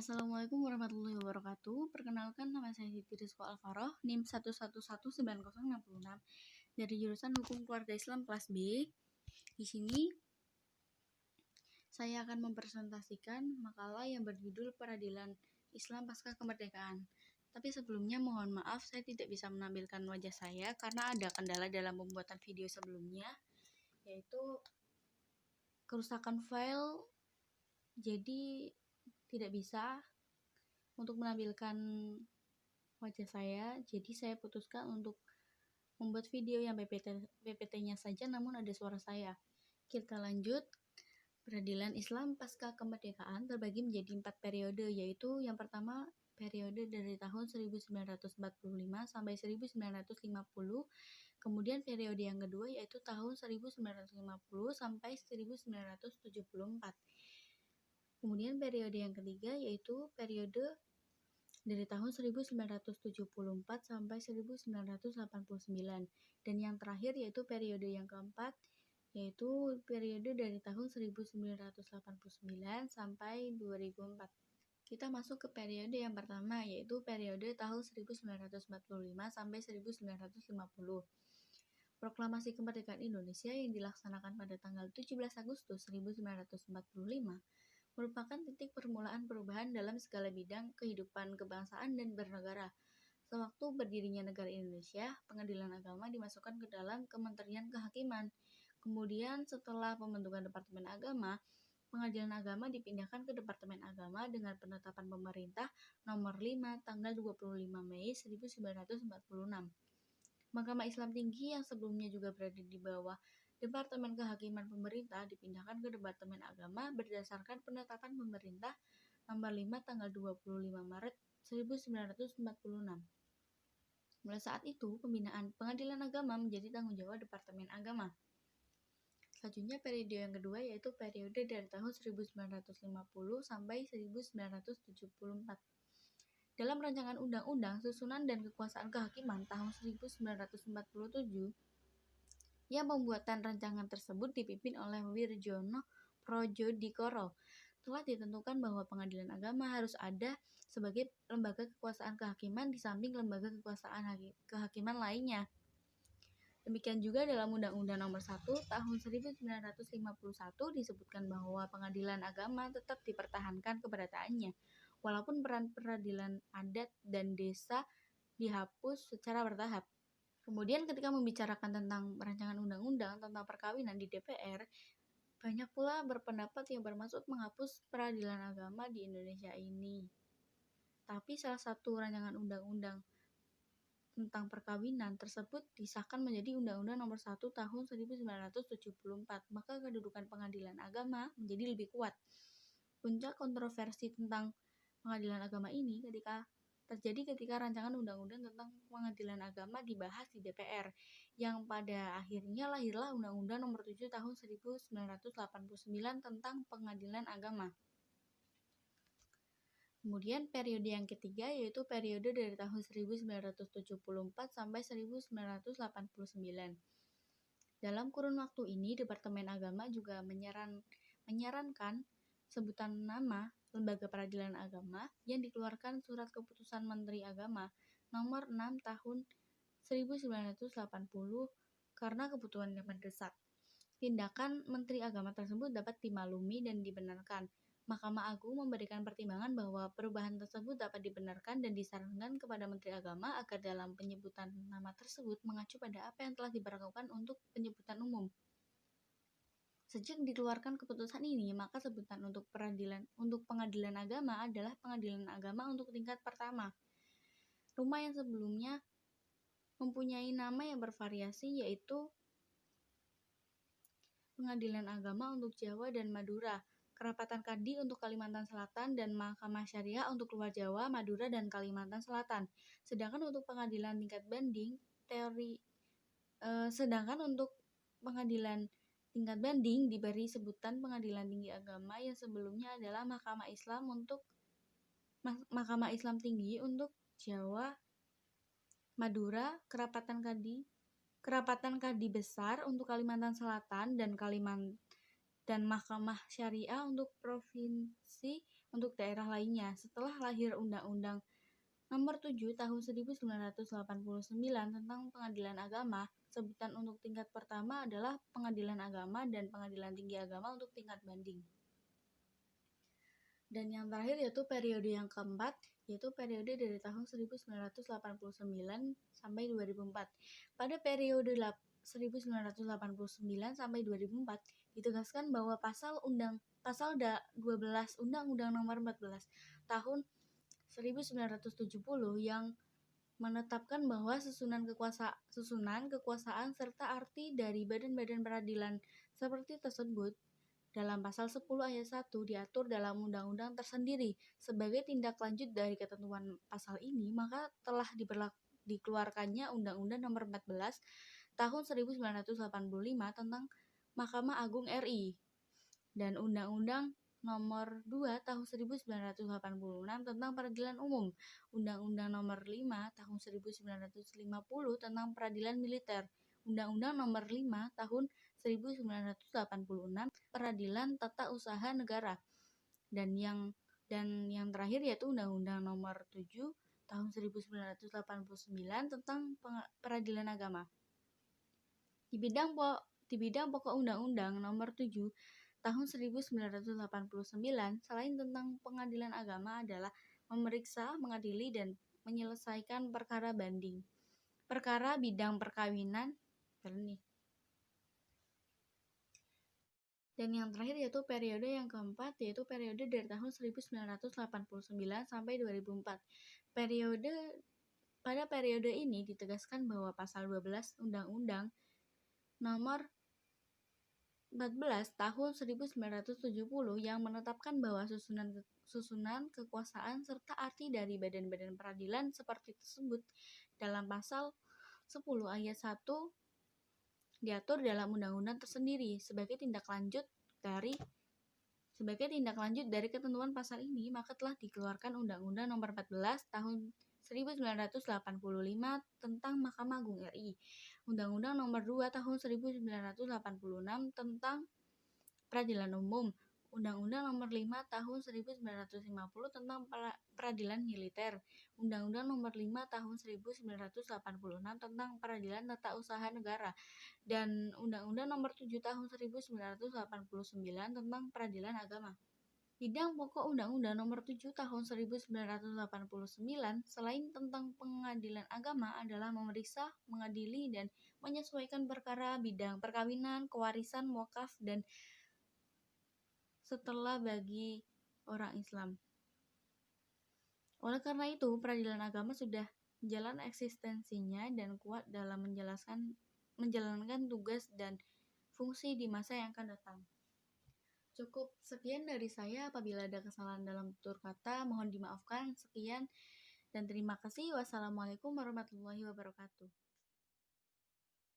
Assalamualaikum warahmatullahi wabarakatuh. Perkenalkan, nama saya Siti Rizko Alfaroh, NIM 1119066 dari jurusan Hukum Keluarga Islam kelas B. Di sini saya akan mempresentasikan makalah yang berjudul Peradilan Islam Pasca Kemerdekaan. Tapi sebelumnya mohon maaf, saya tidak bisa menampilkan wajah saya karena ada kendala dalam pembuatan video sebelumnya, yaitu kerusakan file, jadi tidak bisa untuk menampilkan wajah saya. Jadi saya putuskan untuk membuat video yang PPT-nya saja namun ada suara saya. Kita lanjut. Peradilan Islam pasca kemerdekaan terbagi menjadi 4 periode, yaitu yang pertama periode dari tahun 1945 sampai 1950, kemudian periode yang kedua yaitu tahun 1950 sampai 1974. Kemudian periode yang ketiga yaitu periode dari tahun 1974 sampai 1989. Dan yang terakhir yaitu periode yang keempat, yaitu periode dari tahun 1989 sampai 2004. Kita masuk ke periode yang pertama, yaitu periode tahun 1945 sampai 1950. Proklamasi Kemerdekaan Indonesia yang dilaksanakan pada tanggal 17 Agustus 1945 merupakan titik permulaan perubahan dalam segala bidang kehidupan kebangsaan dan bernegara. Sewaktu berdirinya negara Indonesia, pengadilan agama dimasukkan ke dalam Kementerian Kehakiman. Kemudian setelah pembentukan Departemen Agama, pengadilan agama dipindahkan ke Departemen Agama dengan penetapan pemerintah nomor 5 tanggal 25 Mei 1946. Mahkamah Islam Tinggi yang sebelumnya juga berada di bawah Departemen Kehakiman Pemerintah dipindahkan ke Departemen Agama berdasarkan penetapan pemerintah nomor 5 tanggal 25 Maret 1946. Mulai saat itu, pembinaan pengadilan agama menjadi tanggung jawab Departemen Agama. Selanjutnya periode yang kedua yaitu periode dari tahun 1950 sampai 1974. Dalam rancangan Undang-Undang Susunan dan Kekuasaan Kehakiman tahun 1947, yang pembuatan rancangan tersebut dipimpin oleh Wirjono Prodjodikoro, telah ditentukan bahwa pengadilan agama harus ada sebagai lembaga kekuasaan kehakiman di samping lembaga kekuasaan kehakiman lainnya. Demikian juga dalam Undang-Undang Nomor 1 Tahun 1951 disebutkan bahwa pengadilan agama tetap dipertahankan keberadaannya, walaupun peran peradilan adat dan desa dihapus secara bertahap. Kemudian ketika membicarakan tentang rancangan undang-undang tentang perkawinan di DPR, banyak pula berpendapat yang bermaksud menghapus peradilan agama di Indonesia ini. Tapi salah satu rancangan undang-undang tentang perkawinan tersebut disahkan menjadi Undang-Undang Nomor 1 Tahun 1974, maka kedudukan pengadilan agama menjadi lebih kuat. Puncak kontroversi tentang pengadilan agama ini terjadi ketika rancangan undang-undang tentang pengadilan agama dibahas di DPR, yang pada akhirnya lahirlah Undang-Undang Nomor 7 Tahun 1989 tentang pengadilan agama. Kemudian periode yang ketiga yaitu periode dari tahun 1974 sampai 1989. Dalam kurun waktu ini, Departemen Agama juga menyarankan sebutan nama Lembaga Peradilan Agama yang dikeluarkan Surat Keputusan Menteri Agama nomor 6 tahun 1980 karena kebutuhan yang mendesak. Tindakan Menteri Agama tersebut dapat dimaklumi dan dibenarkan. Mahkamah Agung memberikan pertimbangan bahwa perubahan tersebut dapat dibenarkan dan disarankan kepada Menteri Agama agar dalam penyebutan nama tersebut mengacu pada apa yang telah diberlakukan untuk penyebutan umum. Sejak dikeluarkan keputusan ini, maka sebutan untuk pengadilan agama adalah pengadilan agama untuk tingkat pertama. Rumah yang sebelumnya mempunyai nama yang bervariasi yaitu Pengadilan Agama untuk Jawa dan Madura, Kerapatan Kadi untuk Kalimantan Selatan, dan Mahkamah Syariah untuk luar Jawa, Madura, dan Kalimantan Selatan. Sedangkan untuk pengadilan tingkat banding diberi sebutan Pengadilan Tinggi Agama yang sebelumnya adalah Mahkamah Islam Tinggi untuk Jawa, Madura, Kerapatan Kadi Besar untuk Kalimantan Selatan dan Mahkamah Syariah untuk Provinsi untuk daerah lainnya. Setelah lahir Undang-Undang Nomor 7 Tahun 1989 tentang Pengadilan Agama, sebutan untuk tingkat pertama adalah Pengadilan Agama dan Pengadilan Tinggi Agama untuk tingkat banding. Dan yang terakhir yaitu periode yang keempat, yaitu periode dari tahun 1989 sampai 2004. Pada periode 1989 sampai 2004 ditegaskan bahwa pasal 12 Undang-Undang Nomor 14 tahun 1970 yang menetapkan bahwa susunan kekuasaan serta arti dari badan-badan peradilan seperti tersebut dalam pasal 10 ayat 1 diatur dalam undang-undang tersendiri. Sebagai tindak lanjut dari ketentuan pasal ini, maka telah dikeluarkannya Undang-Undang Nomor 14 Tahun 1985 tentang Mahkamah Agung RI dan Undang-Undang Nomor 2 Tahun 1986 tentang Peradilan Umum, Undang-Undang Nomor 5 Tahun 1950 tentang Peradilan Militer, Undang-Undang Nomor 5 Tahun 1986 Peradilan Tata Usaha Negara, dan yang terakhir yaitu Undang-Undang Nomor 7 Tahun 1989 tentang Peradilan Agama. Di bidang pokok Undang-Undang Nomor 7 Tahun 1989 selain tentang pengadilan agama adalah memeriksa, mengadili, dan menyelesaikan perkara banding, perkara bidang perkawinan, dan yang terakhir yaitu periode yang keempat, yaitu periode dari tahun 1989 sampai 2004. Pada periode ini ditegaskan bahwa pasal 12 Undang-Undang Nomor 14 Tahun 1970 yang menetapkan bahwa susunan kekuasaan serta arti dari badan-badan peradilan seperti tersebut dalam pasal 10 ayat 1 diatur dalam undang-undang tersendiri. Sebagai tindak lanjut dari ketentuan pasal ini, maka telah dikeluarkan Undang-Undang Nomor 14 Tahun 1985 tentang Mahkamah Agung RI, Undang-Undang Nomor 2 Tahun 1986 tentang Peradilan Umum, Undang-Undang Nomor 5 Tahun 1950 tentang Peradilan Militer, Undang-Undang Nomor 5 Tahun 1986 tentang Peradilan Tata Usaha Negara, dan Undang-Undang Nomor 7 Tahun 1989 tentang Peradilan Agama. Bidang pokok Undang-Undang Nomor 7 Tahun 1989 selain tentang pengadilan agama adalah memeriksa, mengadili, dan menyesuaikan perkara bidang perkawinan, kewarisan, wakaf, dan setelah bagi orang Islam. Oleh karena itu, peradilan agama sudah jalan eksistensinya dan kuat dalam menjalankan tugas dan fungsi di masa yang akan datang. Cukup sekian dari saya. Apabila ada kesalahan dalam tutur kata, mohon dimaafkan. Sekian dan terima kasih. Wassalamualaikum warahmatullahi wabarakatuh.